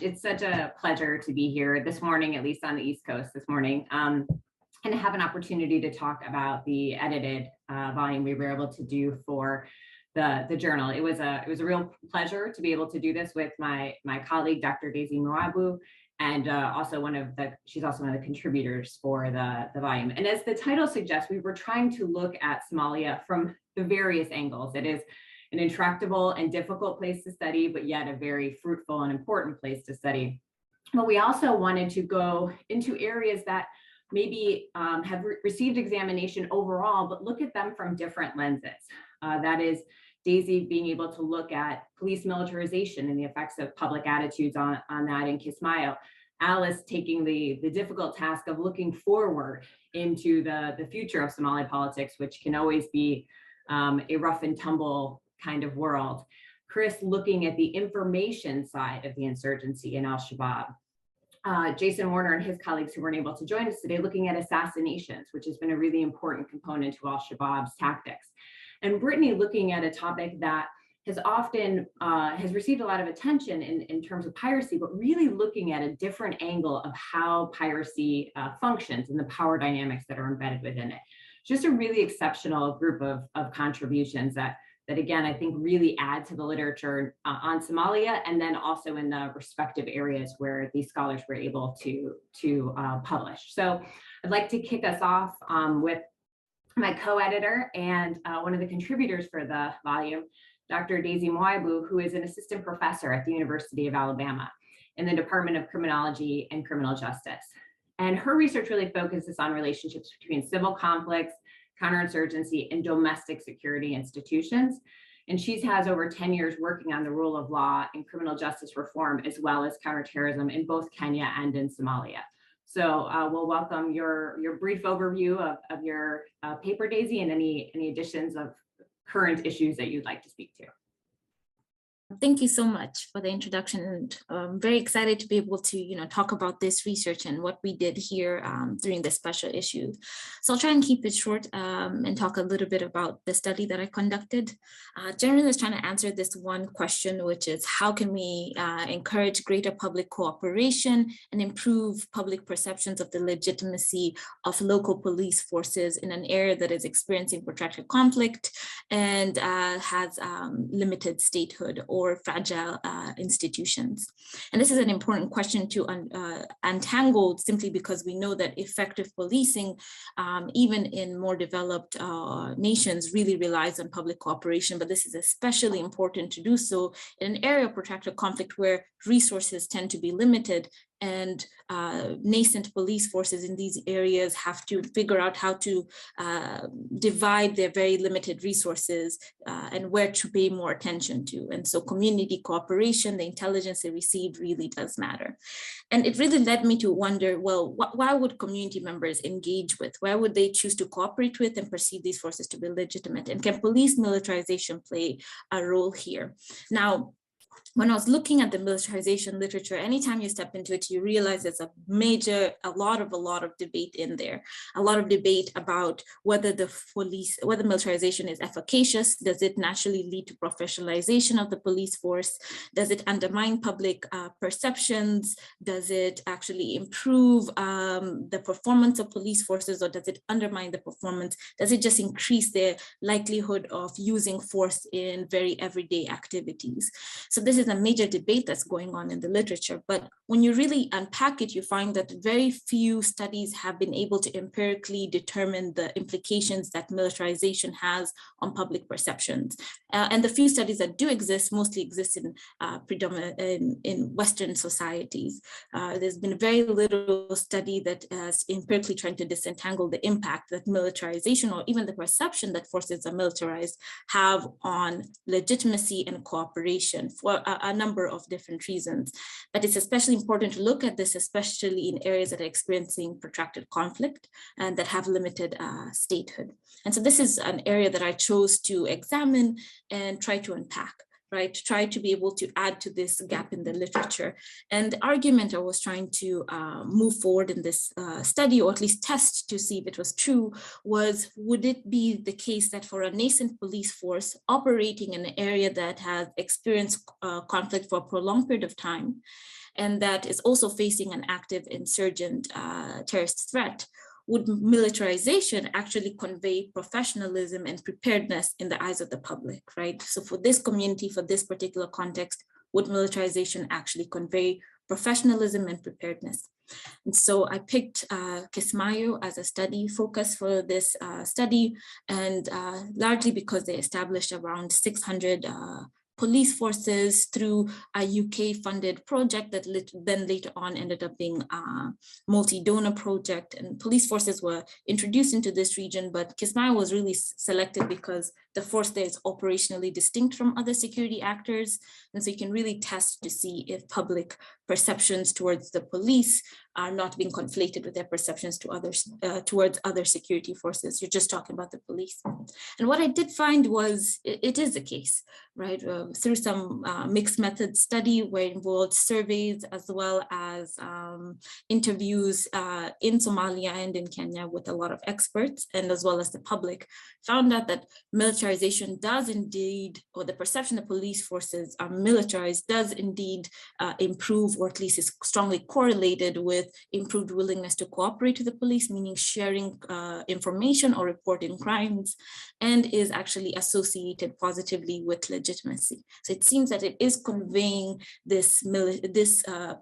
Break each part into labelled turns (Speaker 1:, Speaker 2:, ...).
Speaker 1: It's such a pleasure to be here this morning, at least on the East Coast this morning, and have an opportunity to talk about the edited volume we were able to do for the journal. It was a real pleasure to be able to do this with my colleague, Dr. Daisy Muibu, and she's also one of the contributors for the volume. And as the title suggests, we were trying to look at Somalia from the various angles. It is an intractable and difficult place to study, but yet a very fruitful and important place to study. But we also wanted to go into areas that maybe have received examination overall, but look at them from different lenses. That is Daisy being able to look at police militarization and the effects of public attitudes on that in Kismayo. Alice taking the difficult task of looking forward into the future of Somali politics, which can always be a rough and tumble kind of world. Chris looking at the information side of the insurgency in Al-Shabaab. Jason Warner and his colleagues who weren't able to join us today looking at assassinations, which has been a really important component to Al-Shabaab's tactics. And Brittany looking at a topic that has often has received a lot of attention in terms of piracy, but really looking at a different angle of how piracy functions and the power dynamics that are embedded within it. Just a really exceptional group of contributions that again, I think really add to the literature on Somalia, and then also in the respective areas where these scholars were able to publish. So I'd like to kick us off with my co-editor and one of the contributors for the volume, Dr. Daisy Muibu, who is an assistant professor at the University of Alabama in the Department of Criminology and Criminal Justice. And her research really focuses on relationships between civil conflicts, counterinsurgency, and domestic security institutions. And she has over 10 years working on the rule of law and criminal justice reform, as well as counterterrorism in both Kenya and in Somalia. So we'll welcome your brief overview of your paper, Daisy, and any additions of current issues that you'd like to speak to.
Speaker 2: Thank you so much for the introduction, and I'm very excited to be able to, talk about this research and what we did here during this special issue. So I'll try and keep it short and talk a little bit about the study that I conducted. Generally, I was trying to answer this one question, which is how can we encourage greater public cooperation and improve public perceptions of the legitimacy of local police forces in an area that is experiencing protracted conflict and has limited statehood or fragile institutions. And this is an important question to untangle, simply because we know that effective policing, even in more developed nations, really relies on public cooperation, but this is especially important to do so in an area of protracted conflict where resources tend to be limited, and nascent police forces in these areas have to figure out how to divide their very limited resources and where to pay more attention to. And so community cooperation, the intelligence they receive really does matter. And it really led me to wonder, well, why would community members engage with? Why would they choose to cooperate with and perceive these forces to be legitimate? And can police militarization play a role here? Now, when I was looking at the militarization literature, anytime you step into it, you realize there's a lot of debate in there. A lot of debate about whether militarization is efficacious. Does it naturally lead to professionalization of the police force? Does it undermine public perceptions? Does it actually improve the performance of police forces, or does it undermine the performance? Does it just increase their likelihood of using force in very everyday activities? So this is a major debate that's going on in the literature, but when you really unpack it, you find that very few studies have been able to empirically determine the implications that militarization has on public perceptions. And the few studies that do exist mostly exist in Western societies. There's been very little study that is empirically trying to disentangle the impact that militarization, or even the perception that forces are militarized, have on legitimacy and cooperation for a number of different reasons. But it's especially important to look at this, especially in areas that are experiencing protracted conflict and that have limited statehood. And so this is an area that I chose to examine and try to unpack. Right, try to be able to add to this gap in the literature. And the argument I was trying to move forward in this study, or at least test to see if it was true, was, would it be the case that for a nascent police force operating in an area that has experienced conflict for a prolonged period of time, and that is also facing an active insurgent terrorist threat, would militarization actually convey professionalism and preparedness in the eyes of the public, right? So for this community, for this particular context, would militarization actually convey professionalism and preparedness? And so I picked Kismayo as a study focus for this study, and largely because they established around 600 police forces through a UK-funded project that then later on ended up being a multi-donor project. And police forces were introduced into this region, but Kismayo was really selected because the force there is operationally distinct from other security actors. And so you can really test to see if public perceptions towards the police are not being conflated with their perceptions to others, towards other security forces. You're just talking about the police. And what I did find was it is the case, right? Through some mixed method study where it involved surveys as well as interviews in Somalia and in Kenya with a lot of experts and as well as the public, found out that militarization does indeed, or the perception that police forces are militarized does indeed improve, or at least is strongly correlated with improved willingness to cooperate with the police, meaning sharing information or reporting crimes, and is actually associated positively with legitimacy. So it seems that it is conveying this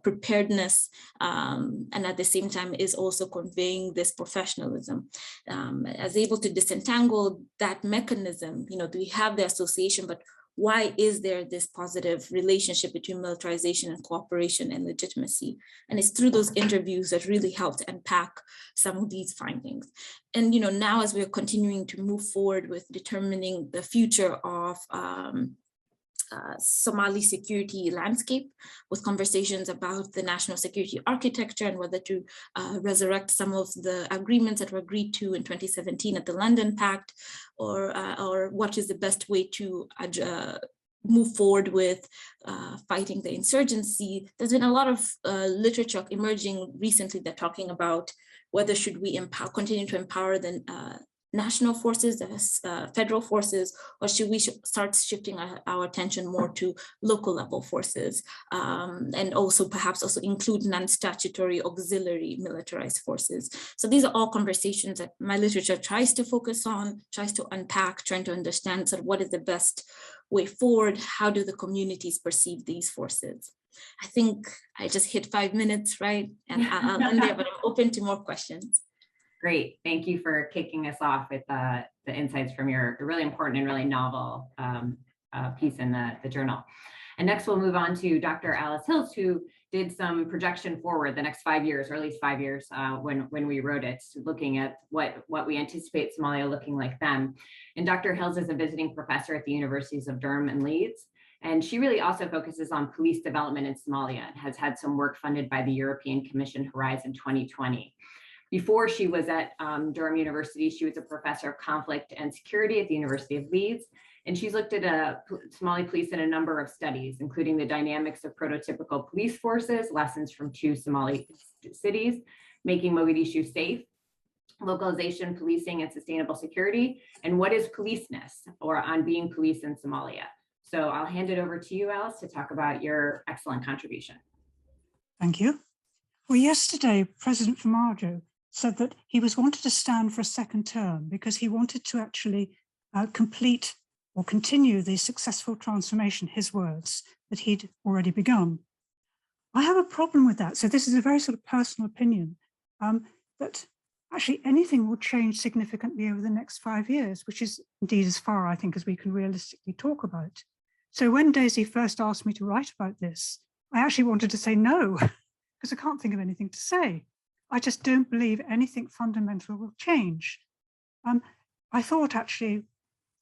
Speaker 2: preparedness, and at the same time is also conveying this professionalism. As able to disentangle that mechanism, do we have the association, but why is there this positive relationship between militarization and cooperation and legitimacy? And it's through those interviews that really helped unpack some of these findings. And now as we're continuing to move forward with determining the future of Somali security landscape, with conversations about the national security architecture and whether to resurrect some of the agreements that were agreed to in 2017 at the London Pact, or what is the best way to move forward with fighting the insurgency. There's been a lot of literature emerging recently that talking about whether should we continue to empower the national forces, the federal forces, or should we start shifting our attention more to local level forces, and also perhaps also include non-statutory auxiliary militarized forces. So these are all conversations that my literature tries to focus on, tries to unpack, trying to understand sort of what is the best way forward, how do the communities perceive these forces. I think I just hit 5 minutes, right? And I'll end there, but I'm open to more questions.
Speaker 1: Great, thank you for kicking us off with the insights from your really important and really novel piece in the journal. And next we'll move on to Dr. Alice Hills, who did some projection forward the next 5 years, or at least 5 years when we wrote it, looking at what we anticipate Somalia looking like then. And Dr. Hills is a visiting professor at the universities of Durham and Leeds. And she really also focuses on police development in Somalia and has had some work funded by the European Commission Horizon 2020. Before she was at Durham University, she was a professor of conflict and security at the University of Leeds. And she's looked at Somali police in a number of studies, including the dynamics of prototypical police forces, lessons from 2 Somali cities, making Mogadishu safe, localization, policing, and sustainable security, and what is policeness, or on being police in Somalia. So I'll hand it over to you, Alice, to talk about your excellent contribution.
Speaker 3: Thank you. Well, yesterday, President Farmajo said that he wanted to stand for a second term because he wanted to actually complete or continue the successful transformation, his words, that he'd already begun. I have a problem with that. So this is a very sort of personal opinion, that actually anything will change significantly over the next 5 years, which is indeed as far, I think, as we can realistically talk about. So when Daisy first asked me to write about this, I actually wanted to say no, because I can't think of anything to say. I just don't believe anything fundamental will change. I thought actually,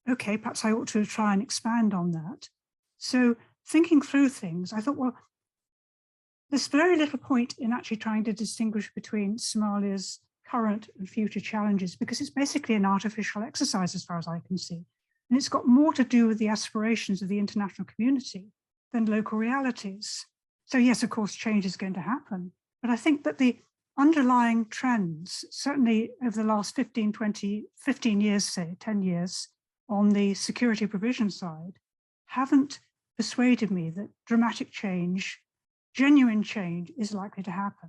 Speaker 3: okay, perhaps I ought to try and expand on that. So thinking through things, I thought, well, there's very little point in actually trying to distinguish between Somalia's current and future challenges, because it's basically an artificial exercise as far as I can see. And it's got more to do with the aspirations of the international community than local realities. So yes, of course, change is going to happen. But I think that the underlying trends, certainly over the last 15 years, say 10 years, on the security provision side, haven't persuaded me that dramatic change genuine change is likely to happen.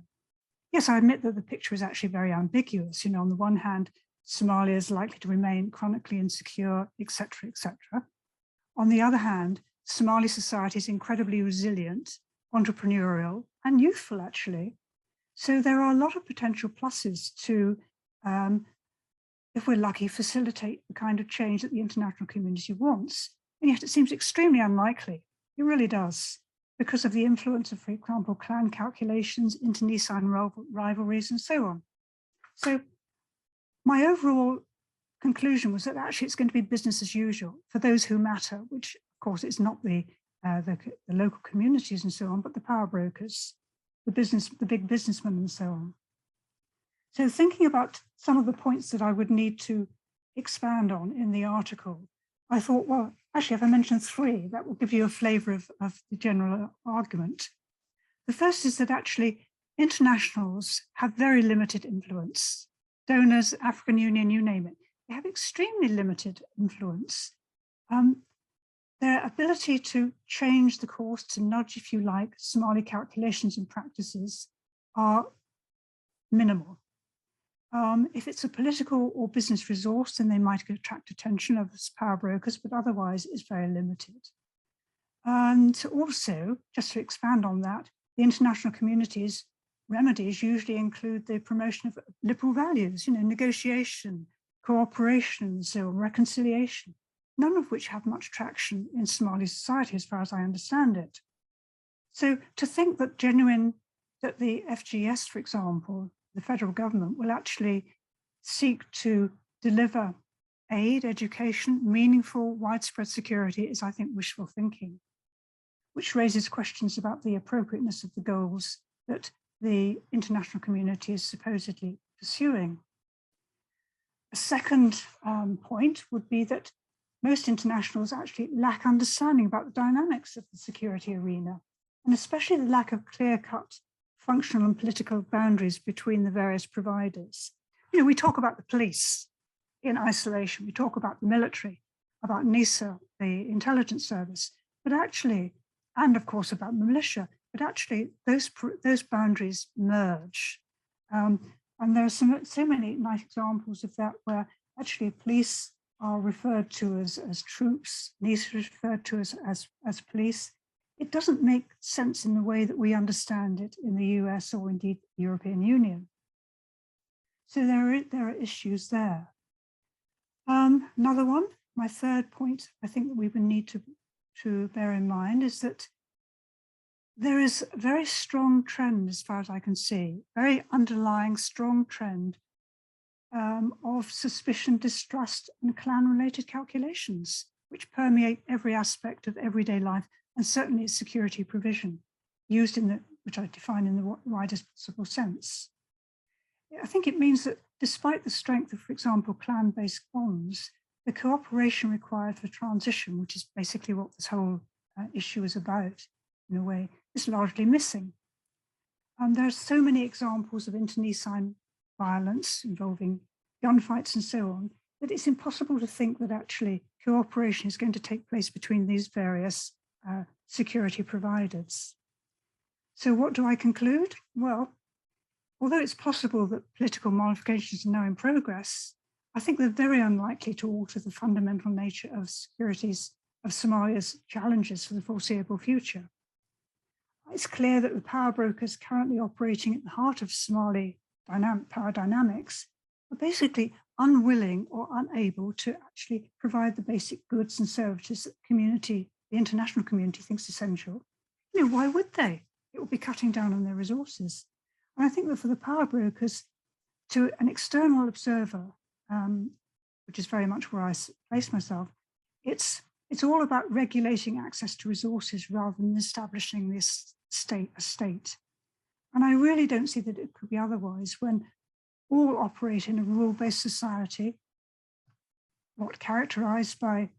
Speaker 3: Yes, I admit that the picture is actually very ambiguous. You know, on the one hand, Somalia is likely to remain chronically insecure, etc., etc. On the other hand, Somali society is incredibly resilient, entrepreneurial, and youthful, actually. So there are a lot of potential pluses to, if we're lucky, facilitate the kind of change that the international community wants. And yet it seems extremely unlikely. It really does, because of the influence of, for example, clan calculations, internecine rivalries, and so on. So my overall conclusion was that actually it's going to be business as usual for those who matter, which of course is not the local communities and so on, but the power brokers, the big businessmen and so on. So thinking about some of the points that I would need to expand on in the article, I thought, well, actually, if I mention three, that will give you a flavor of the general argument. The first is that actually internationals have very limited influence. Donors, African Union, you name it, they have extremely limited influence. Their ability to change the course, to nudge, if you like, Somali calculations and practices are minimal. If it's a political or business resource, then they might attract attention of power brokers, but otherwise it's very limited. And also, just to expand on that, the international community's remedies usually include the promotion of liberal values, you know, negotiation, cooperation, so reconciliation, none of which have much traction in Somali society, as far as I understand it. So to think that that the FGS, for example, the federal government will actually seek to deliver aid, education, meaningful, widespread security is, I think, wishful thinking, which raises questions about the appropriateness of the goals that the international community is supposedly pursuing. A second point would be that most internationals actually lack understanding about the dynamics of the security arena, and especially the lack of clear-cut functional and political boundaries between the various providers. You know, we talk about the police in isolation, we talk about the military, about NISA, the intelligence service, but actually, and of course about militia, but actually those boundaries merge. And there are so many nice examples of that where actually police are referred to as troops, NISA is referred to as police. It doesn't make sense in the way that we understand it in the US or indeed the European Union. So there are issues there. Another one, my third point, I think that we would need to bear in mind is that there is a very strong trend, as far as I can see, very underlying strong trend of suspicion, distrust, and clan-related calculations, which permeate every aspect of everyday life, and certainly its security provision, used which I define in the widest possible sense. I think it means that despite the strength of, for example, clan-based bonds, the cooperation required for transition, which is basically what this whole issue is about, in a way, is largely missing. There are so many examples of internecine violence involving gunfights and so on, that it's impossible to think that actually cooperation is going to take place between these various security providers. So what do I conclude? Well, although it's possible that political modifications are now in progress, I think they're very unlikely to alter the fundamental nature of Somalia's challenges for the foreseeable future. It's clear that the power brokers currently operating at the heart of Somali power dynamics are basically unwilling or unable to actually provide the basic goods and services that the international community thinks essential. You know, why would they? It would be cutting down on their resources. And I think that for the power brokers, to an external observer, which is very much where I place myself, it's all about regulating access to resources rather than establishing this state. And I really don't see that it could be otherwise when all operate in a rule-based society, not characterized by,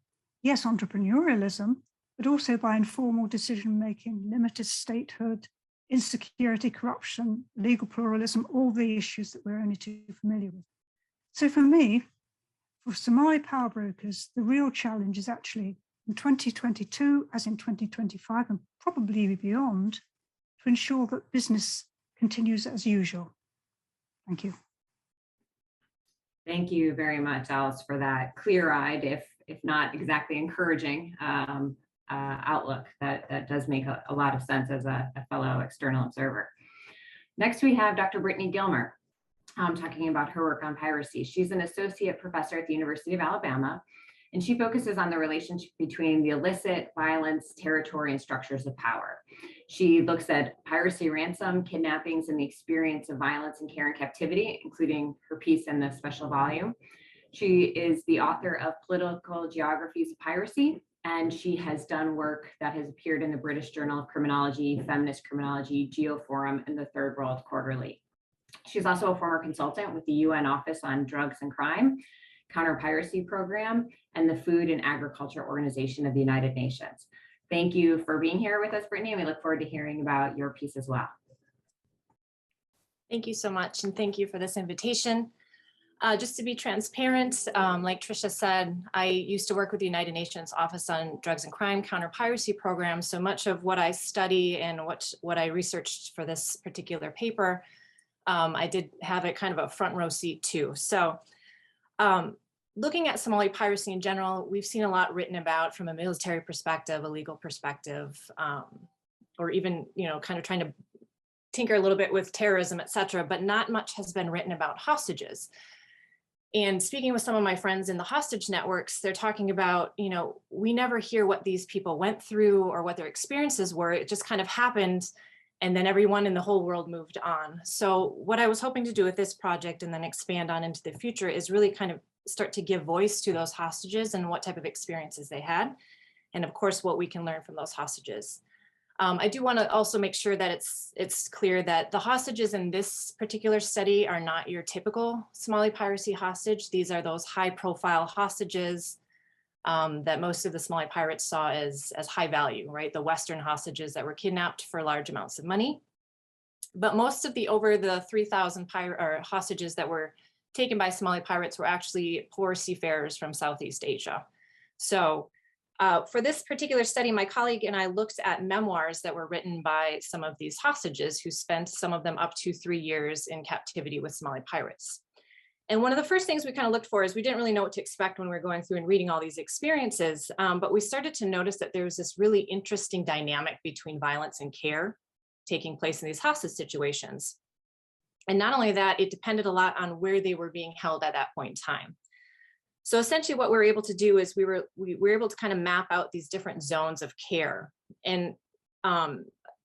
Speaker 3: yes, entrepreneurialism, but also by informal decision-making, limited statehood, insecurity, corruption, legal pluralism, all the issues that we're only too familiar with. So for me, for Somali power brokers, the real challenge is actually in 2022, as in 2025, and probably beyond, to ensure that business continues as usual? Thank you.
Speaker 1: Thank you very much, Alice, for that clear-eyed, if not exactly encouraging outlook. That does make a lot of sense as a fellow external observer. Next, we have Dr. Brittany Gilmer talking about her work on piracy. She's an associate professor at the University of Alabama, and she focuses on the relationship between the illicit, violence, territory, and structures of power. She looks at piracy, ransom, kidnappings, and the experience of violence and care and captivity, including her piece in the special volume. She is the author of Political Geographies of Piracy, and she has done work that has appeared in the British Journal of Criminology, Feminist Criminology, Geoforum, and the Third World Quarterly. She's also a former consultant with the UN Office on Drugs and Crime, Counter-Piracy Program, and the Food and Agriculture Organization of the United Nations. Thank you for being here with us, Brittany, and we look forward to hearing about your piece as well.
Speaker 4: Thank you so much, and thank you for this invitation. Just to be transparent, like Tricia said, I used to work with the United Nations Office on Drugs and Crime Counter-Piracy Program, so much of what I study and what I researched for this particular paper, I did have a kind of a front row seat too. So looking at Somali piracy in general, we've seen a lot written about from a military perspective, a legal perspective, or even, kind of trying to tinker a little bit with terrorism, et cetera, but not much has been written about hostages. And speaking with some of my friends in the hostage networks, they're talking about, we never hear what these people went through or what their experiences were. It just kind of happened. And then everyone in the whole world moved on. So what I was hoping to do with this project and then expand on into the future is really kind of start to give voice to those hostages and what type of experiences they had. And of course, what we can learn from those hostages. I do want to also make sure that it's clear that the hostages in this particular study are not your typical Somali piracy hostage. These are those high profile hostages that most of the Somali pirates saw as high value, right? The Western hostages that were kidnapped for large amounts of money. But most of the over the 3,000 hostages that were taken by Somali pirates were actually poor seafarers from Southeast Asia. So for this particular study, my colleague and I looked at memoirs that were written by some of these hostages who spent some of them up to 3 years in captivity with Somali pirates. And one of the first things we kind of looked for is we didn't really know what to expect when we were going through and reading all these experiences, but we started to notice that there was this really interesting dynamic between violence and care taking place in these hostage situations. And not only that, it depended a lot on where they were being held at that point in time. So essentially what we were able to do is we were able to kind of map out these different zones of care. And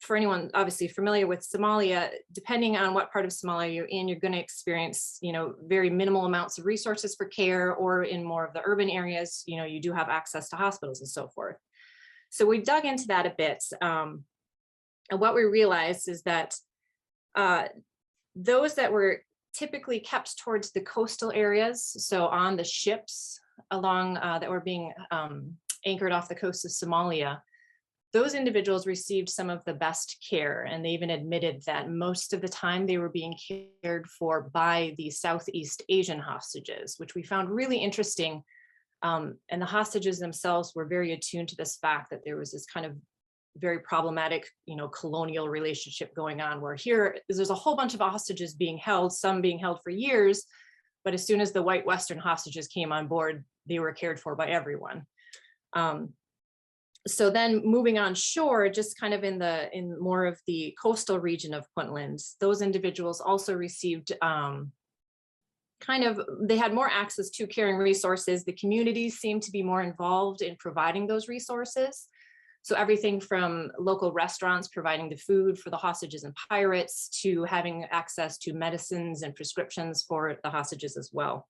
Speaker 4: for anyone obviously familiar with Somalia, depending on what part of Somalia you're in, you're going to experience, very minimal amounts of resources for care, or in more of the urban areas, you do have access to hospitals and so forth. So we dug into that a bit. And what we realized is that those that were typically kept towards the coastal areas, so on the ships along that were being anchored off the coast of Somalia, those individuals received some of the best care, and they even admitted that most of the time they were being cared for by the Southeast Asian hostages, which we found really interesting. And the hostages themselves were very attuned to this fact that there was this kind of very problematic, colonial relationship going on, where here there's a whole bunch of hostages being held, some being held for years, but as soon as the white Western hostages came on board, they were cared for by everyone. So then moving on shore, just kind of in more of the coastal region of Puntland, those individuals also received they had more access to caring resources. The communities seemed to be more involved in providing those resources. So everything from local restaurants providing the food for the hostages and pirates to having access to medicines and prescriptions for the hostages as well.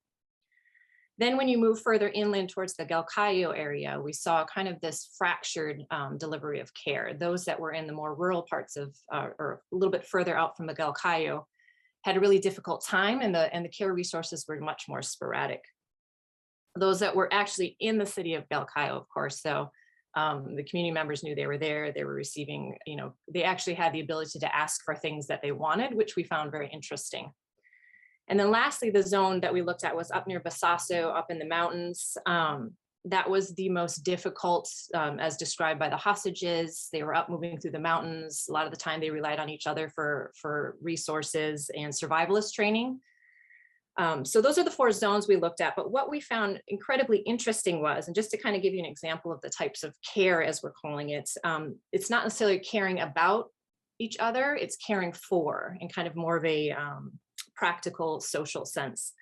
Speaker 4: Then when you move further inland towards the Galkayo area, we saw kind of this fractured delivery of care. Those that were in the more rural parts of, or a little bit further out from the Galkayo, had a really difficult time, and the care resources were much more sporadic. Those that were actually in the city of Galkayo, of course, so the community members knew they were there, they were receiving, they actually had the ability to ask for things that they wanted, which we found very interesting. And then lastly, the zone that we looked at was up near Basaso, up in the mountains. that was the most difficult, as described by the hostages. They were up moving through the mountains. A lot of the time they relied on each other for resources and survivalist training. So those are the 4 zones we looked at. But what we found incredibly interesting was, and just to kind of give you an example of the types of care, as we're calling it, it's not necessarily caring about each other, it's caring for, in kind of more of a practical social sense.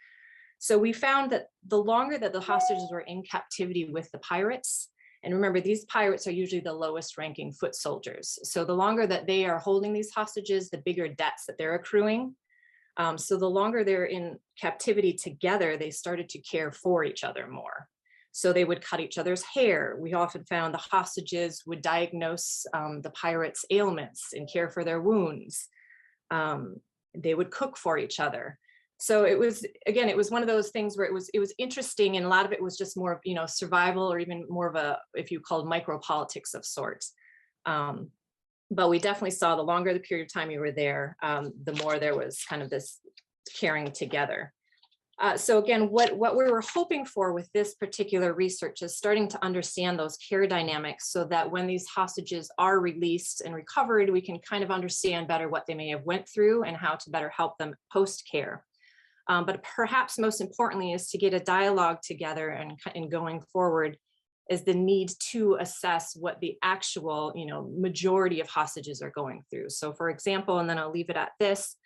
Speaker 4: So we found that the longer that the hostages were in captivity with the pirates, and remember, these pirates are usually the lowest ranking foot soldiers. So the longer that they are holding these hostages, the bigger debts that they're accruing. So the longer they're in captivity together, they started to care for each other more. So they would cut each other's hair. We often found the hostages would diagnose the pirates' ailments and care for their wounds. They would cook for each other. So it was, again, it was one of those things where it was interesting, and a lot of it was just more of, you know, survival, or even more of a, if you called, micro politics of sorts. But we definitely saw the longer the period of time you were there, the more there was kind of this caring together. So again, what we were hoping for with this particular research is starting to understand those care dynamics, so that when these hostages are released and recovered, we can kind of understand better what they may have went through and how to better help them post-care. But perhaps most importantly is to get a dialogue together, and going forward is the need to assess what the actual, you know, majority of hostages are going through. So for example, and then I'll leave it at this,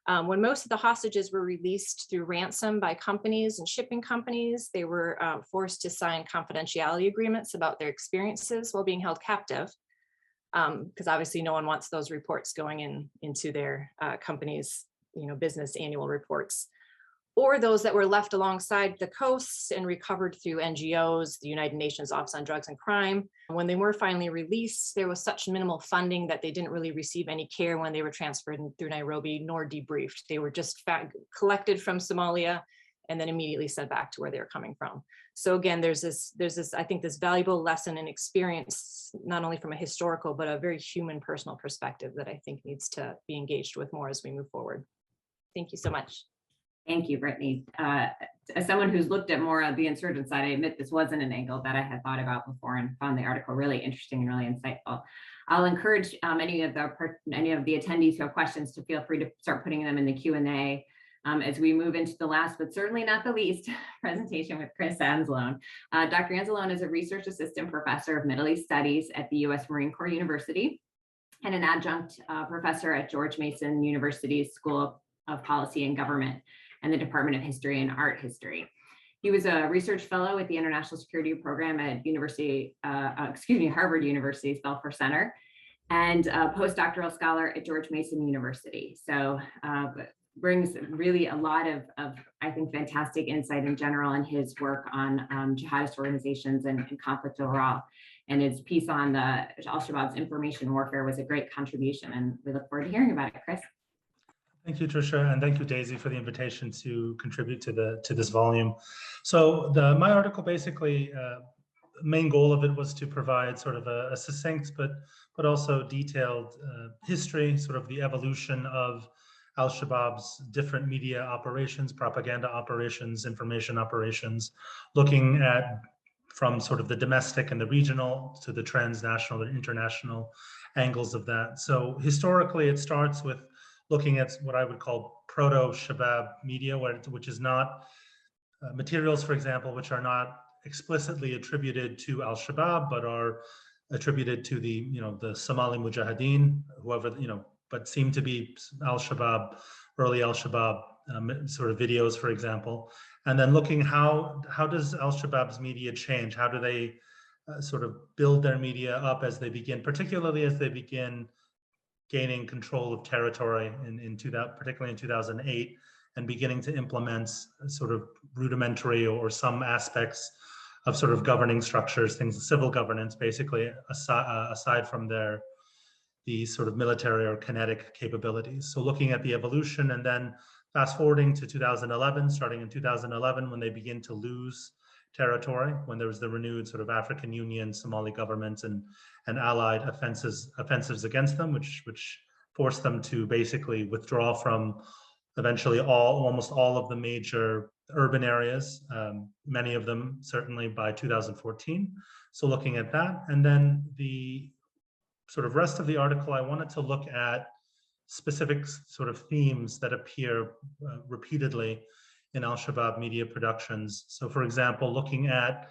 Speaker 4: when most of the hostages were released through ransom by companies and shipping companies, they were forced to sign confidentiality agreements about their experiences while being held captive, because obviously no one wants those reports going into their company's, you know, business annual reports. Or those that were left alongside the coasts and recovered through NGOs, the United Nations Office on Drugs and Crime. When they were finally released, there was such minimal funding that they didn't really receive any care when they were transferred through Nairobi, nor debriefed. They were just collected from Somalia and then immediately sent back to where they were coming from. So again, there's this, I think, this valuable lesson and experience, not only from a historical, but a very human, personal perspective that I think needs to be engaged with more as we move forward. Thank you so much.
Speaker 1: Thank you, Brittany. As someone who's looked at more of the insurgent side, I admit this wasn't an angle that I had thought about before, and found the article really interesting and really insightful. I'll encourage any of the attendees who have questions to feel free to start putting them in the Q&A as we move into the last, but certainly not the least, presentation with Chris Anzalone. Dr. Anzalone is a research assistant professor of Middle East Studies at the U.S. Marine Corps University and an adjunct professor at George Mason University's School of Policy and Government and the Department of History and Art History. He was a research fellow at the International Security Program at Harvard University's Belfer Center, and a postdoctoral scholar at George Mason University. So brings really a lot of I think, fantastic insight in general in his work on jihadist organizations and conflict overall. And his piece on the Al-Shabaab's information warfare was a great contribution, and we look forward to hearing about it, Chris.
Speaker 5: Thank you, Tricia, and thank you, Daisy, for the invitation to contribute to this volume. So my article, basically, main goal of it was to provide sort of a succinct but also detailed history, sort of the evolution of Al-Shabaab's different media operations, propaganda operations, information operations, looking at from sort of the domestic and the regional to the transnational and international angles of that. So historically, it starts with looking at what I would call proto-Shabab media, which is not materials, for example, which are not explicitly attributed to Al-Shabaab, but are attributed to the Somali Mujahideen, whoever, but seem to be Al-Shabaab, early Al-Shabaab sort of videos, for example. And then looking how does Al-Shabaab's media change? How do they sort of build their media up as they begin, particularly as they begin gaining control of territory particularly in 2008, and beginning to implement sort of rudimentary or some aspects of sort of governing structures, things, civil governance, basically, aside from the sort of military or kinetic capabilities. So looking at the evolution, and then fast forwarding to 2011, starting in 2011, when they begin to lose territory, when there was the renewed sort of African Union, Somali government and allied offensives against them, which forced them to basically withdraw from eventually almost all of the major urban areas, many of them certainly by 2014. So looking at that, and then the sort of rest of the article, I wanted to look at specific sort of themes that appear repeatedly in al-Shabaab media productions. So for example, looking at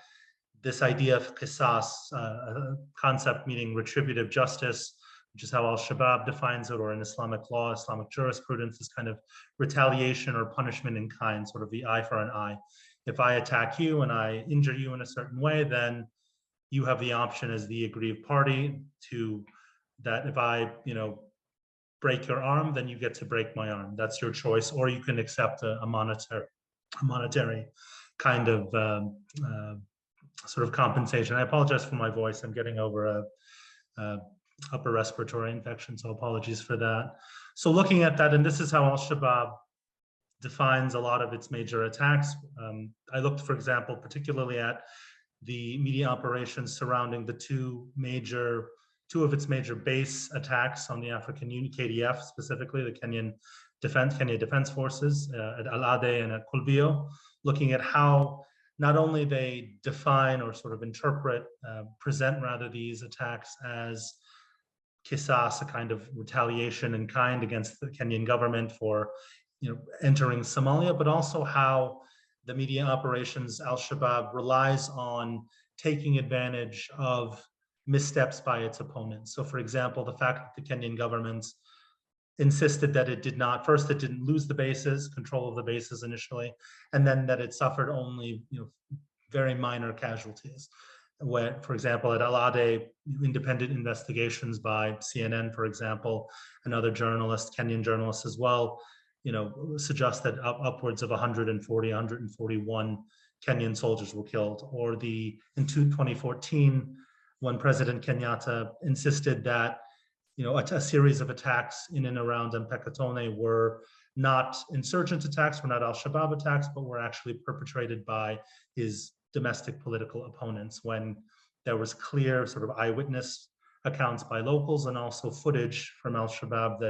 Speaker 5: this idea of qisas, a concept meaning retributive justice, which is how al-Shabaab defines it, or in Islamic law, Islamic jurisprudence, is kind of retaliation or punishment in kind, sort of the eye for an eye. If I attack you and I injure you in a certain way, then you have the option as the aggrieved party to that if I, break your arm, then you get to break my arm. That's your choice, or you can accept a monetary kind of sort of compensation. I apologize for my voice. I'm getting over a upper respiratory infection, so apologies for that. So looking at that, and this is how al-Shabaab defines a lot of its major attacks. I looked, for example, particularly at the media operations surrounding the two of its major base attacks on the African Union, KDF specifically, the Kenya Defense Forces at Al-Ade and at Kulbio, looking at how not only they define or sort of interpret, present rather these attacks as qisas, a kind of retaliation in kind against the Kenyan government for entering Somalia, but also how the media operations al-Shabaab relies on taking advantage of missteps by its opponents. So for example, the fact that the Kenyan government insisted that it didn't lose the bases, control of the bases initially, and then that it suffered only very minor casualties. Where, for example, at Al-Ade, independent investigations by CNN, for example, and other journalists, Kenyan journalists as well, suggest that upwards of 141 Kenyan soldiers were killed. Or in 2014, when President Kenyatta insisted that a series of attacks in and around Mpekatone were not insurgent attacks, were not al-Shabaab attacks, but were actually perpetrated by his domestic political opponents, when there was clear sort of eyewitness accounts by locals and also footage from al-Shabaab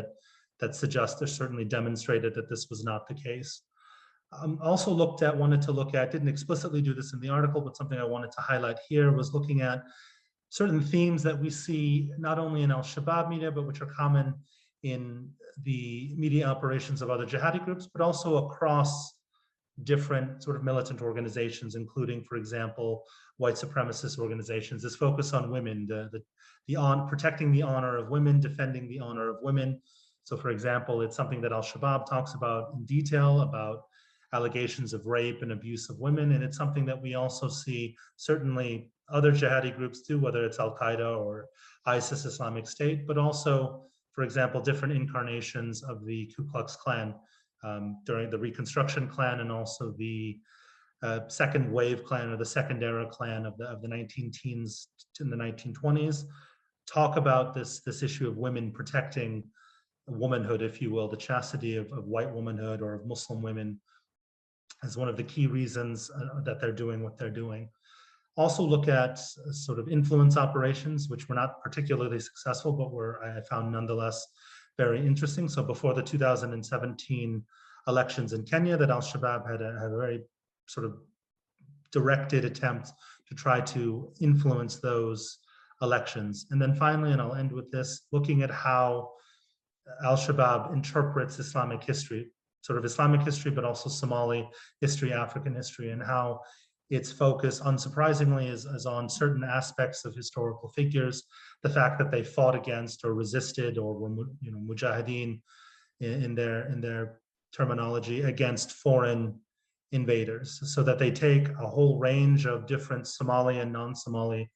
Speaker 5: that suggests or certainly demonstrated that this was not the case. Also wanted to look at, didn't explicitly do this in the article, but something I wanted to highlight here was looking at certain themes that we see not only in al-Shabaab media, but which are common in the media operations of other jihadi groups, but also across different sort of militant organizations, including, for example, white supremacist organizations. This focus on women, protecting the honor of women, defending the honor of women. So, for example, it's something that al-Shabaab talks about in detail, about allegations of rape and abuse of women, and it's something that we also see certainly other jihadi groups do, whether it's Al-Qaeda or ISIS, Islamic State, but also, for example, different incarnations of the Ku Klux Klan during the Reconstruction Klan, and also the second wave Klan or the second era Klan of the 19-teens in the 1920s, talk about this issue of women protecting womanhood, if you will, the chastity of white womanhood or of Muslim women, as one of the key reasons that they're doing what they're doing. Also look at sort of influence operations, which were not particularly successful, but I found nonetheless very interesting. So before the 2017 elections in Kenya, that al-Shabaab had a very sort of directed attempt to try to influence those elections. And then finally, and I'll end with this, looking at how al-Shabaab interprets Islamic history, sort of Islamic history, but also Somali history, African history, and how its focus, unsurprisingly, is on certain aspects of historical figures, the fact that they fought against or resisted or were mujahideen in their terminology against foreign invaders, so that they take a whole range of different Somali and non-Somali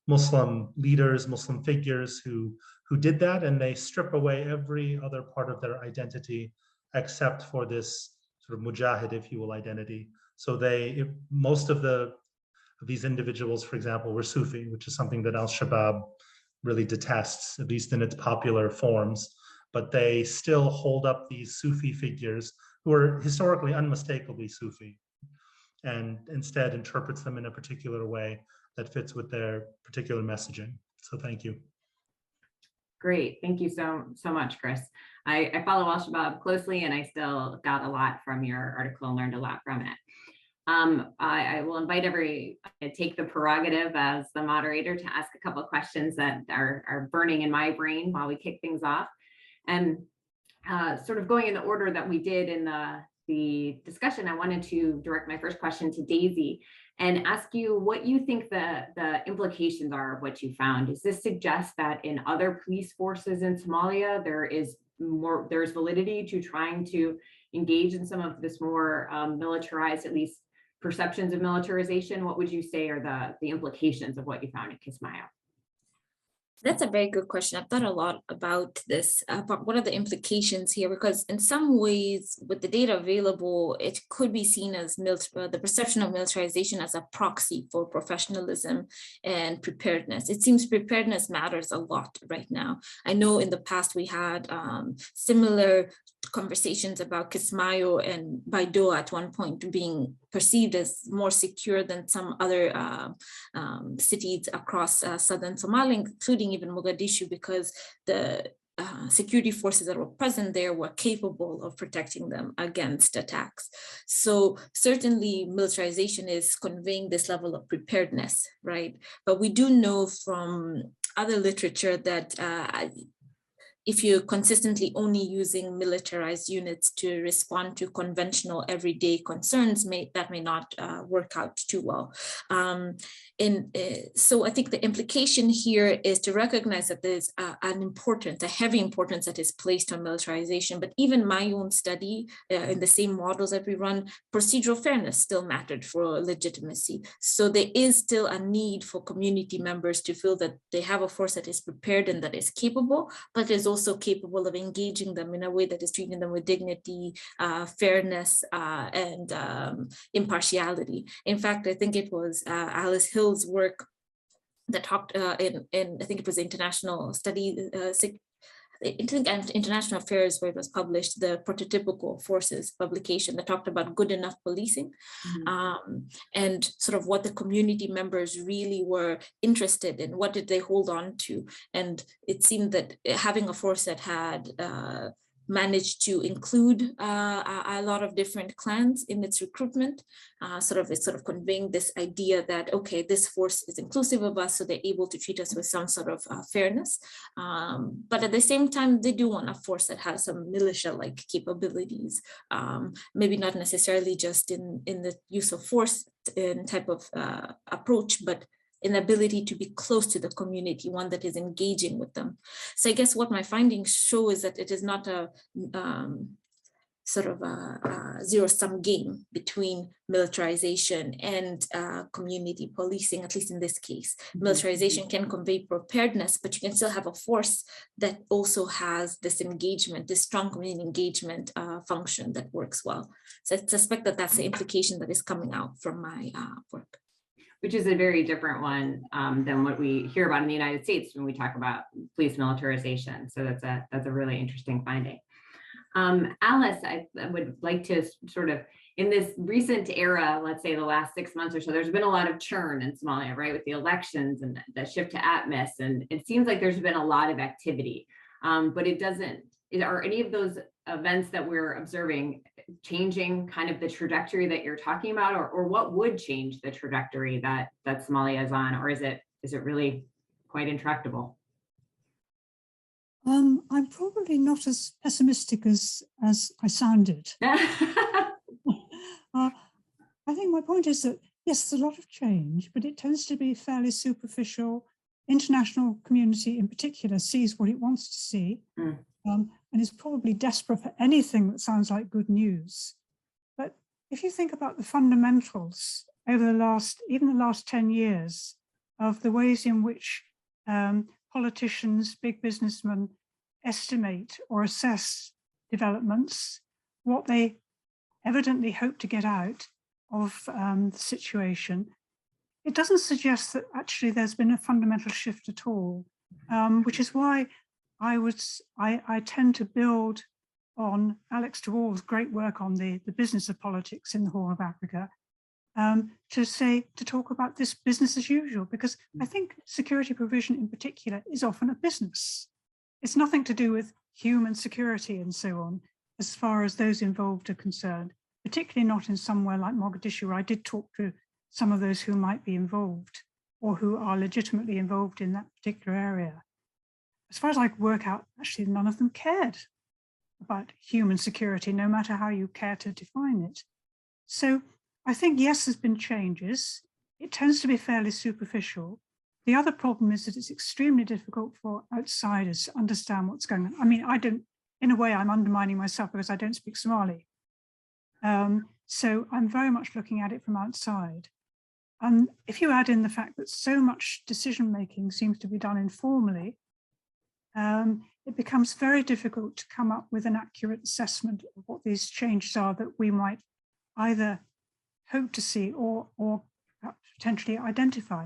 Speaker 5: Muslim leaders, Muslim figures who did that, and they strip away every other part of their identity except for this sort of mujahid, if you will, identity. So most of these individuals, for example, were Sufi, which is something that al-Shabaab really detests, at least in its popular forms. But they still hold up these Sufi figures who are historically unmistakably Sufi, and instead interprets them in a particular way that fits with their particular messaging. So thank you.
Speaker 1: Great. Thank you so much, Chris. I follow Al-Shabaab closely, and I still got a lot from your article and learned a lot from it. I will invite take the prerogative as the moderator to ask a couple of questions that are burning in my brain while we kick things off. And sort of going in the order that we did in the discussion, I wanted to direct my first question to Daisy and ask you what you think the implications are of what you found. Does this suggest that in other police forces in Somalia, there's validity to trying to engage in some of this more militarized, at least perceptions of militarization? What would you say are the implications of what you found in Kismayo?
Speaker 2: That's a very good question. I've thought a lot about this, but what are the implications here? Because in some ways, with the data available, it could be seen as the perception of militarization as a proxy for professionalism and preparedness. It seems preparedness matters a lot right now. I know in the past we had similar conversations about Kismayo and Baidoa at one point being perceived as more secure than some other cities across southern Somalia, including even Mogadishu, because the security forces that were present there were capable of protecting them against attacks. So certainly militarization is conveying this level of preparedness, right? But we do know from other literature that if you're consistently only using militarized units to respond to conventional everyday concerns, that may not work out too well. So I think the implication here is to recognize that there's a heavy importance that is placed on militarization. But even my own study in the same models that we run, procedural fairness still mattered for legitimacy. So there is still a need for community members to feel that they have a force that is prepared and that is capable, but is also capable of engaging them in a way that is treating them with dignity, fairness, and impartiality. In fact, I think it was Alice Hill's work that talked in I think it was international study, International Affairs, where it was published, the Prototypical Forces publication that talked about good enough policing, and sort of what the community members really were interested in, what did they hold on to. And it seemed that having a force that had managed to include a lot of different clans in its recruitment, it's sort of conveying this idea that, okay, this force is inclusive of us, so they're able to treat us with some sort of fairness. But at the same time, they do want a force that has some militia-like capabilities, maybe not necessarily just in the use of force in type of approach, but an ability to be close to the community, one that is engaging with them. So I guess what my findings show is that it is not a sort of a zero-sum game between militarization and community policing, at least in this case. Militarization can convey preparedness, but you can still have a force that also has this engagement, this strong community engagement function that works well. So I suspect that that's the implication that is coming out from my work.
Speaker 1: Which is a very different one than what we hear about in the United States when we talk about police militarization. So that's a really interesting finding. Alice, I would like to sort of, in this recent era, let's say the last 6 months or so, there's been a lot of churn in Somalia, right? With the elections and the shift to ATMIS, and it seems like there's been a lot of activity, but are any of those events that we're observing changing kind of the trajectory that you're talking about, or what would change the trajectory that Somalia is on, or is it really quite intractable?
Speaker 3: I'm probably not as pessimistic as I sounded. I think my point is that, yes, there's a lot of change, but it tends to be fairly superficial. International community in particular sees what it wants to see, and is probably desperate for anything that sounds like good news. But if you think about the fundamentals over even the last 10 years of the ways in which politicians, big businessmen estimate or assess developments, what they evidently hope to get out of the situation, it doesn't suggest that actually there's been a fundamental shift at all, which is why I tend to build on Alex Tawal's great work on the business of politics in the Horn of Africa, to talk about this business as usual, because I think security provision in particular is often a business. It's nothing to do with human security and so on, as far as those involved are concerned, particularly not in somewhere like Mogadishu, where I did talk to some of those who might be involved or who are legitimately involved in that particular area. As far as I could work out, actually, none of them cared about human security, no matter how you care to define it. So I think, yes, there's been changes. It tends to be fairly superficial. The other problem is that it's extremely difficult for outsiders to understand what's going on. I mean, I don't, in a way, I'm undermining myself because I don't speak Somali. So I'm very much looking at it from outside. And if you add in the fact that so much decision-making seems to be done informally, it becomes very difficult to come up with an accurate assessment of what these changes are that we might either hope to see or potentially identify.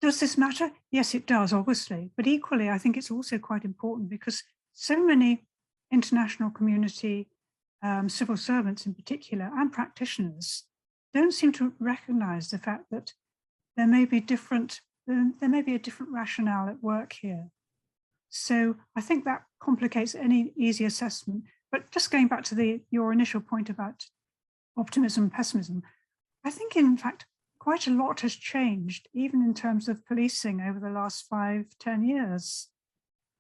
Speaker 3: Does this matter? Yes, it does, obviously. But equally, I think it's also quite important because so many international community, civil servants in particular, and practitioners don't seem to recognize the fact that there may be a different rationale at work here. So I think that complicates any easy assessment. But just going back to your initial point about optimism and pessimism, I think in fact, quite a lot has changed, even in terms of policing over the last 5-10 years.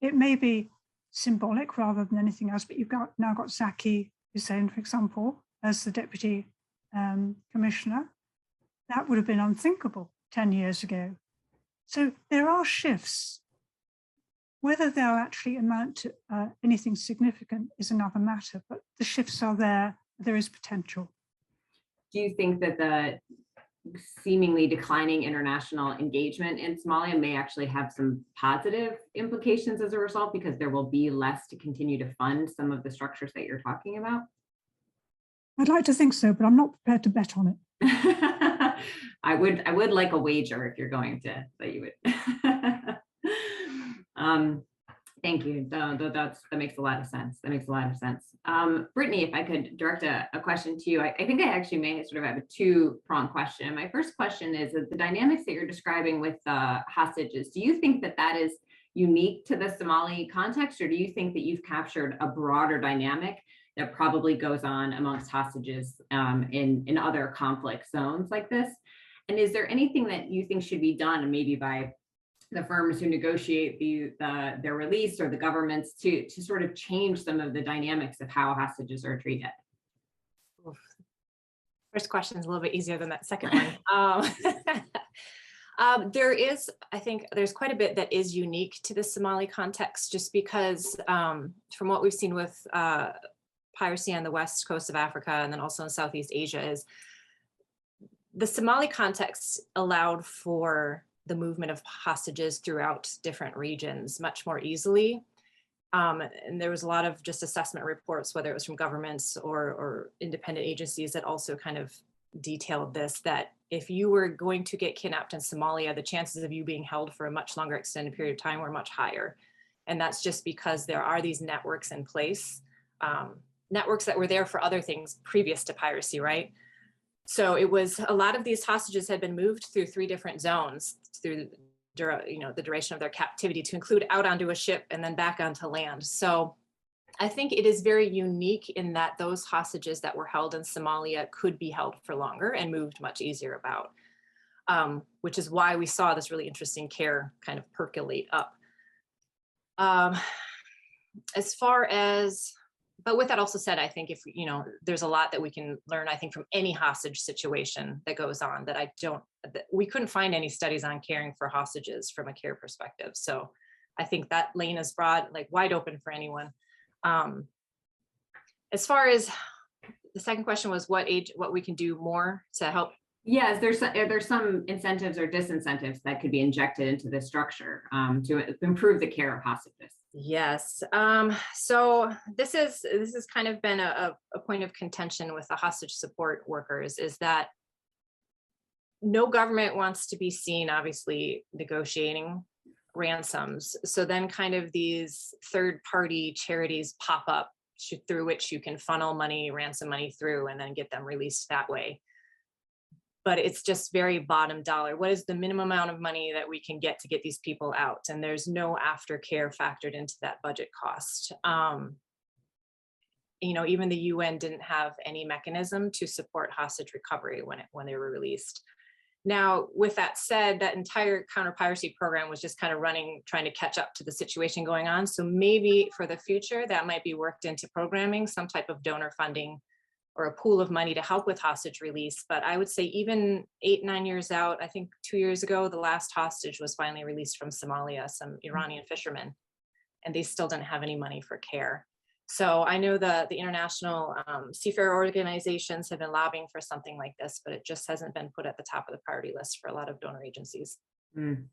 Speaker 3: It may be symbolic rather than anything else, but you've now got Zaki Hussein, for example, as the deputy commissioner. That would have been unthinkable 10 years ago. So there are shifts. Whether they'll actually amount to anything significant is another matter, but the shifts are there. There is potential.
Speaker 1: Do you think that the seemingly declining international engagement in Somalia may actually have some positive implications as a result, because there will be less to continue to fund some of the structures that you're talking about?
Speaker 3: I'd like to think so, but I'm not prepared to bet on it.
Speaker 1: I would like a wager if you're going to, that you would. Thank you. That makes a lot of sense. That makes a lot of sense. Brittany, if I could direct a question to you, I think I actually may sort of have a two-pronged question. My first question is that the dynamics that you're describing with hostages, do you think that that is unique to the Somali context, or do you think that you've captured a broader dynamic that probably goes on amongst hostages in other conflict zones like this? And is there anything that you think should be done, maybe by the firms who negotiate their release or the governments to sort of change some of the dynamics of how hostages are treated?
Speaker 4: First question is a little bit easier than that second one. I think there's quite a bit that is unique to the Somali context, just because from what we've seen with piracy on the west coast of Africa and then also in Southeast Asia, is the Somali context allowed for the movement of hostages throughout different regions much more easily. And there was a lot of just assessment reports, whether it was from governments or independent agencies, that also kind of detailed this, that if you were going to get kidnapped in Somalia, the chances of you being held for a much longer extended period of time were much higher. And that's just because there are these networks in place, networks that were there for other things previous to piracy, right? So it was, a lot of these hostages had been moved through 3 different zones through the duration of their captivity, to include out onto a ship and then back onto land. So I think it is very unique in that those hostages that were held in Somalia could be held for longer and moved much easier about, which is why we saw this really interesting care kind of percolate up. As far as, but with that also said, I think if, there's a lot that we can learn, I think, from any hostage situation that goes on, that we couldn't find any studies on caring for hostages from a care perspective. So I think that lane is broad, like wide open for anyone. As far as the second question was what we can do more to help.
Speaker 1: Yes, there's some incentives or disincentives that could be injected into this structure to improve the care of hostages.
Speaker 4: Yes. So this has kind of been a point of contention with the hostage support workers, is that no government wants to be seen, obviously, negotiating ransoms. So then kind of these third-party charities pop up through which you can funnel money, ransom money through, and then get them released that way. but it's just very bottom dollar. What is the minimum amount of money that we can get to get these people out? And there's no aftercare factored into that budget cost. You know, even the UN didn't have any mechanism to support hostage recovery when they were released. Now, with that said, that entire counter-piracy program was just kind of running, trying to catch up to the situation going on. So maybe for the future, that might be worked into programming, some type of donor funding or a pool of money to help with hostage release. But I would say even 8-9 years out, I think 2 years ago, the last hostage was finally released from Somalia, some Iranian fishermen, and they still didn't have any money for care. So I know the international seafarer organizations have been lobbying for something like this, but it just hasn't been put at the top of the priority list for a lot of donor agencies.
Speaker 1: Mm.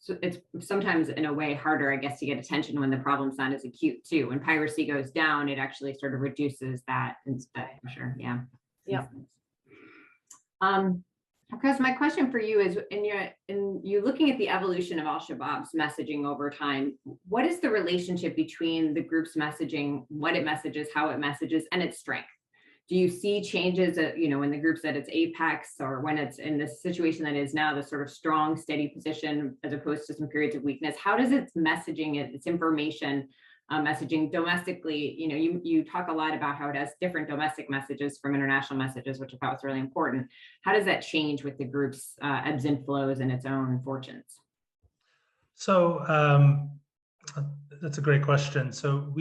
Speaker 1: So it's sometimes in a way harder, I guess, to get attention when the problem's not as acute too. When piracy goes down, it actually sort of reduces that instead, for sure. Yeah.
Speaker 4: Yeah.
Speaker 1: Because my question for you is, in you looking at the evolution of Al-Shabaab's messaging over time, what is the relationship between the group's messaging, what it messages, how it messages, and its strength? Do you see changes, when the group's at its apex, or when it's in the situation that is now, the sort of strong, steady position, as opposed to some periods of weakness? How does its messaging, its information messaging domestically, you talk a lot about how it has different domestic messages from international messages, which I thought was really important. How does that change with the group's ebbs and flows and its own fortunes?
Speaker 5: So that's a great question. So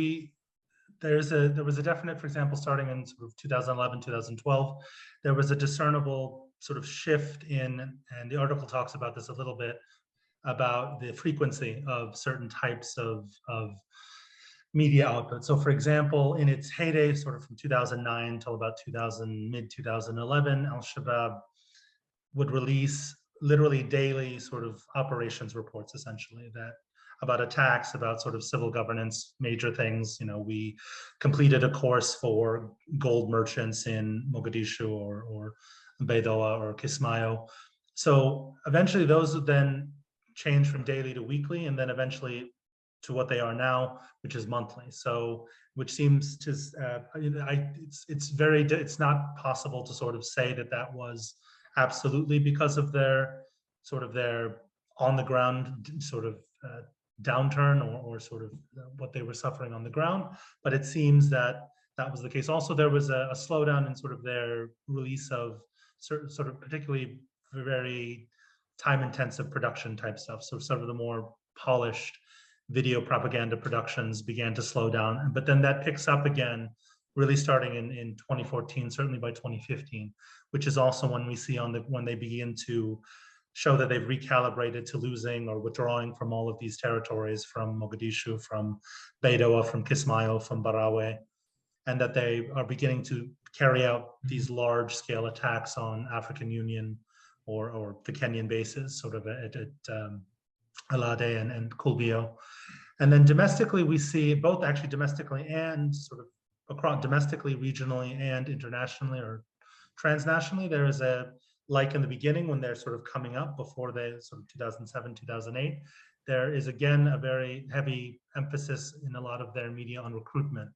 Speaker 5: there was a definite, for example, starting in sort of 2011, 2012, there was a discernible sort of shift in, and the article talks about this a little bit, about the frequency of certain types of media output. So for example, in its heyday, sort of from 2009 till about mid-2011, Al-Shabaab would release literally daily sort of operations reports, essentially, that about attacks, about sort of civil governance, major things. We completed a course for gold merchants in Mogadishu or Baidoa or Kismayo. So eventually those would then change from daily to weekly, and then eventually to what they are now, which is monthly. So, which seems to, it's not possible to sort of say that was absolutely because of their on the ground sort of downturn or sort of what they were suffering on the ground, but it seems that was the case. Also, there was a slowdown in sort of their release of certain sort of particularly very time-intensive production type stuff. So some of the more polished video propaganda productions began to slow down, but then that picks up again, really starting in 2014, certainly by 2015, which is also when we see when they begin to show that they've recalibrated to losing or withdrawing from all of these territories, from Mogadishu, from Baidoa, from Kismayo, from Barawe, and that they are beginning to carry out these large-scale attacks on African Union or the Kenyan bases, sort of at Alade and Kulbio. And then domestically, we see both actually domestically and sort of across domestically, regionally, and internationally or transnationally, there is like in the beginning when they're sort of coming up before they sort of 2007, 2008, there is again a very heavy emphasis in a lot of their media on recruitment,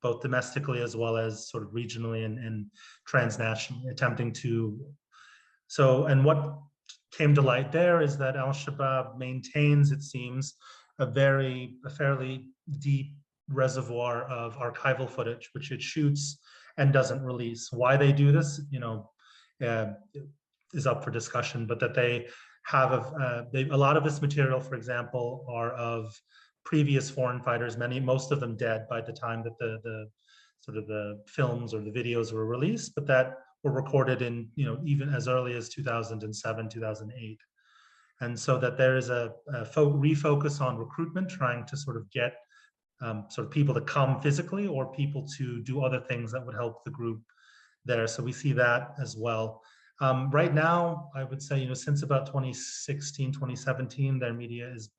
Speaker 5: both domestically as well as sort of regionally and transnationally, attempting to. So, and what came to light there is that Al-Shabaab maintains, it seems, a fairly deep reservoir of archival footage, which it shoots and doesn't release. Why they do this, is up for discussion, but that they have a lot of this material, for example, are of previous foreign fighters, most of them dead by the time that the films or the videos were released, but that were recorded in, even as early as 2007, 2008. And so that there is a refocus on recruitment, trying to sort of get sort of people to come physically or people to do other things that would help the group there. So we see that as well. Right now, I would say, since about 2016, 2017, their media is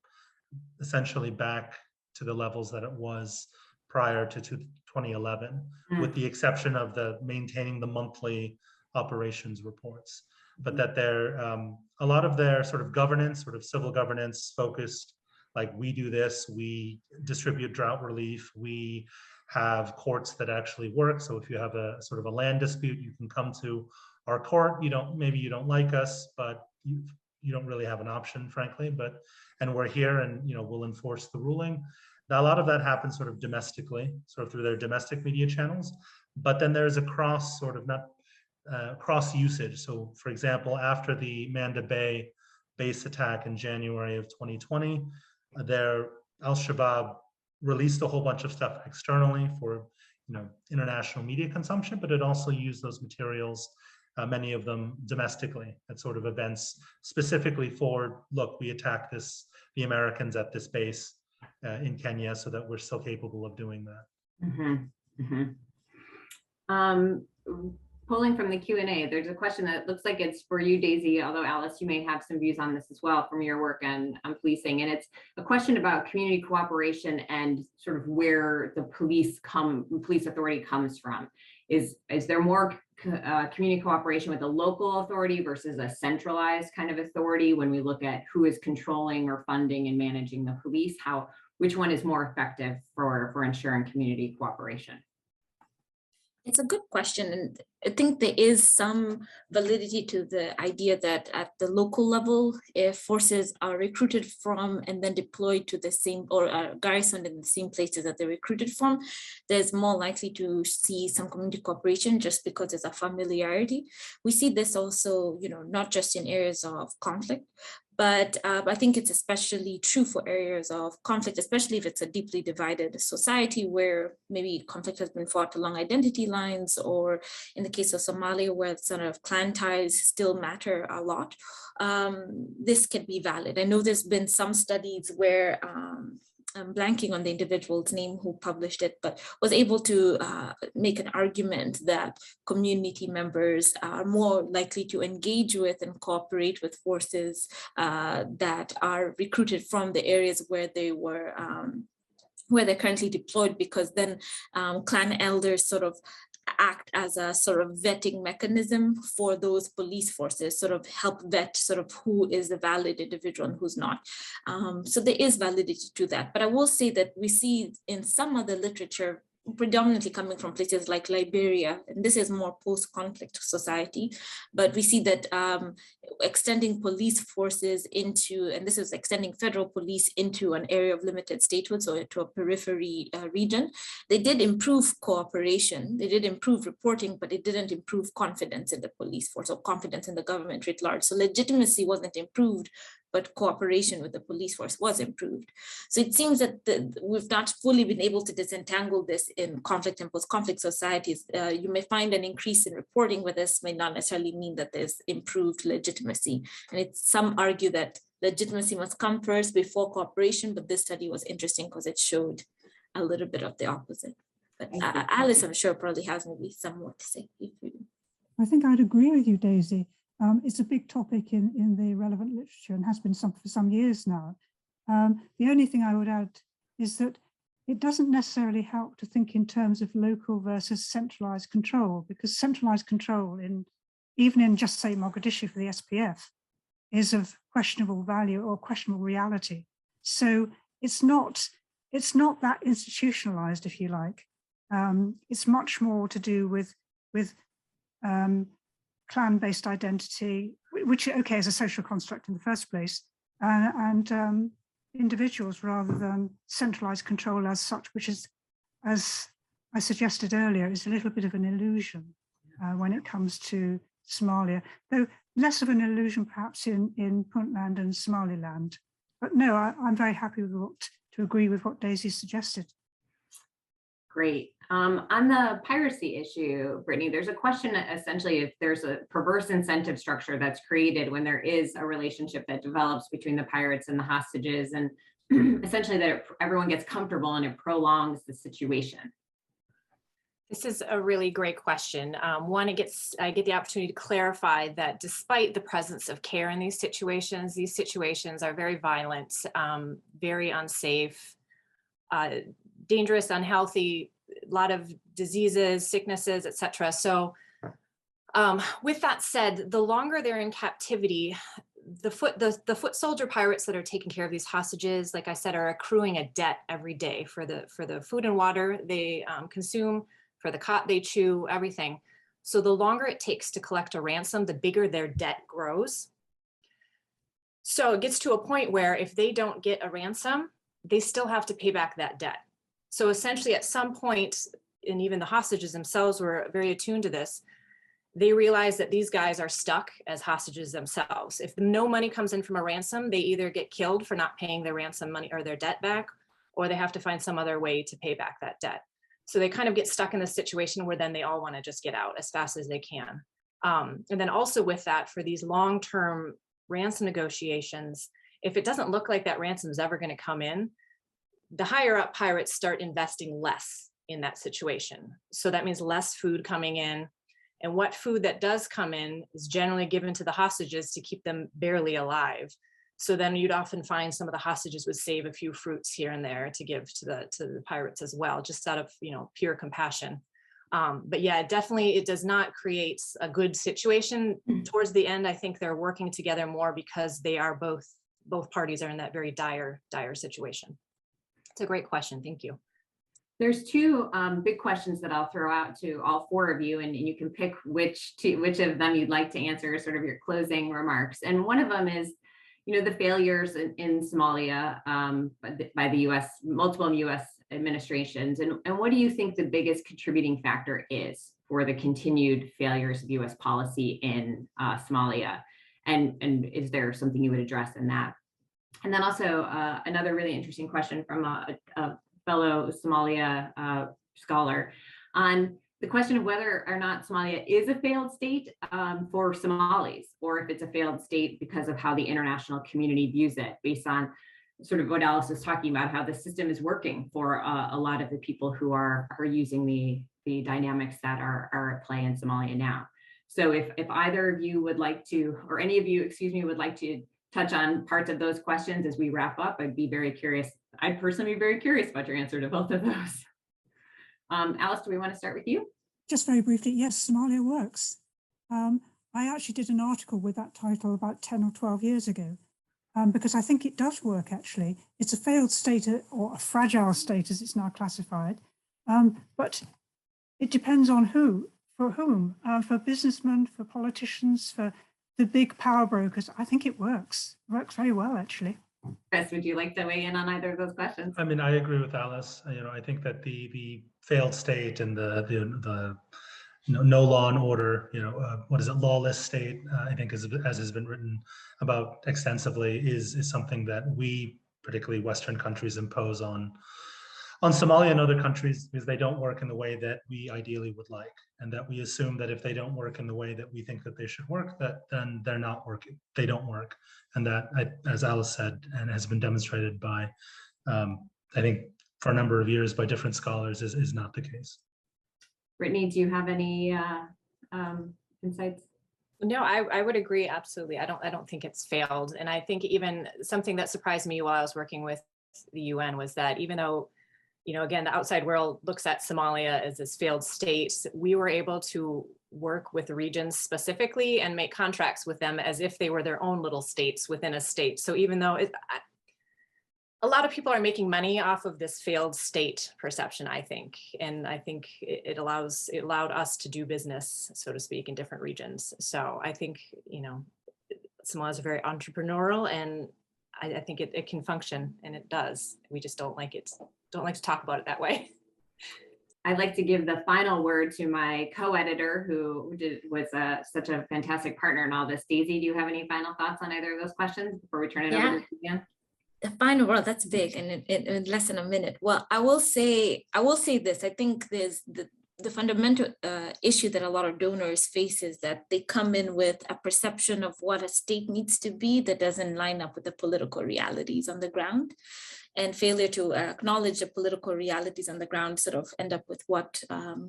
Speaker 5: essentially back to the levels that it was prior to 2011, with the exception of maintaining the monthly operations reports. But that they're, a lot of their sort of governance, sort of civil governance focused, like we do this, we distribute drought relief, we have courts that actually work. So if you have a sort of a land dispute, you can come to our court. Maybe you don't like us, but you don't really have an option, frankly, and we're here and, we'll enforce the ruling. Now, a lot of that happens sort of domestically, sort of through their domestic media channels, but then there's a cross usage. So for example, after the Manda Bay base attack in January of 2020, Al-Shabaab released a whole bunch of stuff externally for international media consumption, but it also used those materials, many of them domestically, at sort of events specifically for, look, we attacked the Americans at this base in Kenya, so that we're still capable of doing that.
Speaker 1: Pulling from the Q&A, there's a question that looks like it's for you, Daisy, although Alice, you may have some views on this as well from your work on policing. And it's a question about community cooperation and sort of where the police authority comes from. Is there more community cooperation with a local authority versus a centralized kind of authority when we look at who is controlling or funding and managing the police? Which one is more effective for ensuring community cooperation?
Speaker 2: It's a good question. And I think there is some validity to the idea that at the local level, if forces are recruited from and then deployed to the same or are garrisoned in the same places that they're recruited from, there's more likely to see some community cooperation just because there's a familiarity. We see this also, not just in areas of conflict, but I think it's especially true for areas of conflict, especially if it's a deeply divided society where maybe conflict has been fought along identity lines, or in the case of Somalia, where sort of clan ties still matter a lot. This can be valid. I know there's been some studies where I'm blanking on the individual's name who published it, but was able to make an argument that community members are more likely to engage with and cooperate with forces that are recruited from the areas where they were where they're currently deployed, because then clan elders sort of act as a sort of vetting mechanism for those police forces, sort of help vet sort of who is the valid individual and who's not. So there is validity to that. But I will say that we see in some other literature, predominantly coming from places like Liberia, and this is more post-conflict society, but we see that extending police forces into, and this is extending federal police into an area of limited statehood, so to a periphery region, they did improve cooperation, they did improve reporting, but it didn't improve confidence in the police force or confidence in the government writ large. So legitimacy wasn't improved, but cooperation with the police force was improved. So it seems that we've not fully been able to disentangle this in conflict and post-conflict societies. You may find an increase in reporting, but this may not necessarily mean that there's improved legitimacy. And some argue that legitimacy must come first before cooperation, but this study was interesting because it showed a little bit of the opposite. But Alice, I'm sure, probably has maybe some more to say.
Speaker 3: I think I'd agree with you, Daisy. It's a big topic in the relevant literature and has been for some years now. The only thing I would add is that it doesn't necessarily help to think in terms of local versus centralized control, because centralized control, even in just say Mogadishu for the SPF, is of questionable value or questionable reality. So it's not that institutionalized, if you like. It's much more to do with clan-based identity, which, okay, is a social construct in the first place, and individuals rather than centralized control as such, which is, as I suggested earlier, is a little bit of an illusion when it comes to Somalia, though less of an illusion perhaps in Puntland and Somaliland. But no, I'm very happy to agree with what Daisy suggested.
Speaker 1: Great. On the piracy issue, Brittany, there's a question essentially if there's a perverse incentive structure that's created when there is a relationship that develops between the pirates and the hostages, and essentially that everyone gets comfortable and it prolongs the situation.
Speaker 4: This is a really great question. One, I get the opportunity to clarify that despite the presence of care in these situations are very violent, very unsafe, dangerous, unhealthy, a lot of diseases, sicknesses, etc. So with that said, the longer they're in captivity, the foot soldier pirates that are taking care of these hostages, like I said, are accruing a debt every day for the food and water they consume, for the cot they chew, everything. So the longer it takes to collect a ransom, the bigger their debt grows. So it gets to a point where if they don't get a ransom, they still have to pay back that debt. So essentially at some point, and even the hostages themselves were very attuned to this, they realize that these guys are stuck as hostages themselves. If no money comes in from a ransom, they either get killed for not paying their ransom money or their debt back, or they have to find some other way to pay back that debt. So they kind of get stuck in this situation where then they all want to just get out as fast as they can. And then also with that, for these long-term ransom negotiations, if it doesn't look like that ransom is ever going to come in, the higher up pirates start investing less in that situation. So that means less food coming in. And what food that does come in is generally given to the hostages to keep them barely alive. So then you'd often find some of the hostages would save a few fruits here and there to give to the pirates as well, just out of, you know, pure compassion. But yeah, definitely it does not create a good situation. Towards the end, I think they're working together more because they are both parties are in that very dire situation. It's a great question. Thank you.
Speaker 1: There's two big questions that I'll throw out to all four of you, and you can pick which of them you'd like to answer, sort of your closing remarks. And one of them is, you know, the failures in Somalia by the U.S., multiple U.S. administrations. And what do you think the biggest contributing factor is for the continued failures of U.S. policy in Somalia? And is there something you would address in that? And then also another really interesting question from a fellow Somalia scholar on the question of whether or not Somalia is a failed state for Somalis, or if it's a failed state because of how the international community views it, based on sort of what Alice was talking about, how the system is working for a lot of the people who are using the dynamics that are at play in Somalia now. So if either of you would like to, or any of you, excuse me, would like to touch on parts of those questions as we wrap up, I'd be very curious. I'd personally be very curious about your answer to both of those. Alice, do we want to start with you?
Speaker 3: Just very briefly, yes, Somalia works. I actually did an article with that title about 10 or 12 years ago, because I think it does work, actually. It's a failed state, or a fragile state as it's now classified, but it depends on who, for whom, for businessmen, for politicians, for the big power brokers. I think it works very well, actually.
Speaker 1: Chris, would you like to weigh in on either of those questions?
Speaker 5: I mean, I agree with Alice. You know, I think that the failed state and the no law and order, what is it, lawless state, I think as has been written about extensively, is something that we, particularly Western countries, impose on Somalia and other countries, because they don't work in the way that we ideally would like, and that we assume that if they don't work in the way that we think that they should work, that then they're not working, they don't work. And that, as Alice said, and has been demonstrated by, I think for a number of years by different scholars, is not the case.
Speaker 1: Brittany, do you have any insights?
Speaker 4: No, I would agree, absolutely. I don't think it's failed. And I think even something that surprised me while I was working with the UN was that even though, again, the outside world looks at Somalia as this failed state, we were able to work with regions specifically and make contracts with them as if they were their own little states within a state. So even though a lot of people are making money off of this failed state perception, I think, and I think it allowed us to do business, so to speak, in different regions. So I think, Somalia is very entrepreneurial, and I think it can function, and it does. We just don't like to talk about it that way.
Speaker 1: I'd like to give the final word to my co-editor, who was such a fantastic partner in all this. Daisy, do you have any final thoughts on either of those questions before we turn it over to Suzanne?
Speaker 2: The final word, that's big, and in less than a minute. Well, I will say this. I think there's the fundamental issue that a lot of donors face is that they come in with a perception of what a state needs to be that doesn't line up with the political realities on the ground, and failure to acknowledge the political realities on the ground sort of end up with what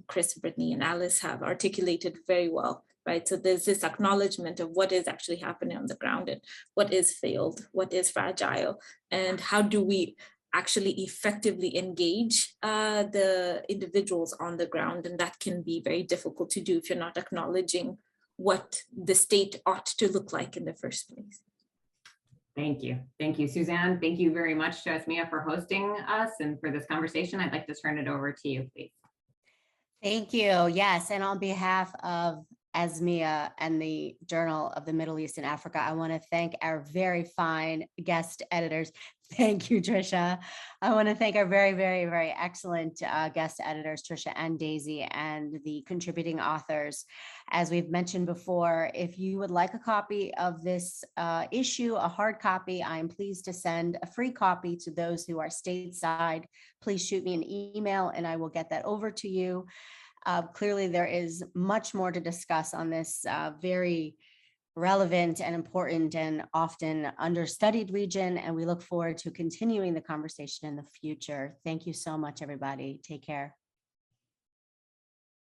Speaker 2: Chris, Brittany, and Alice have articulated very well, right? So there's this acknowledgement of what is actually happening on the ground, and what is failed, what is fragile, and how do we actually effectively engage the individuals on the ground. And that can be very difficult to do if you're not acknowledging what the state ought to look like in the first place.
Speaker 1: Thank you. Thank you, Suzanne. Thank you very much to ASMEA for hosting us and for this conversation. I'd like to turn it over to you, please.
Speaker 6: Thank you. Yes, and on behalf of ASMEA and the Journal of the Middle East and Africa, I want to thank our very fine guest editors. Thank you, Tricia. I want to thank our very, very, very excellent guest editors, Tricia and Daisy, and the contributing authors. As we've mentioned before, if you would like a copy of this issue, a hard copy, I'm pleased to send a free copy to those who are stateside. Please shoot me an email and I will get that over to you. Clearly, there is much more to discuss on this very relevant and important and often understudied region, and we look forward to continuing the conversation in the future. Thank you so much, everybody. Take care.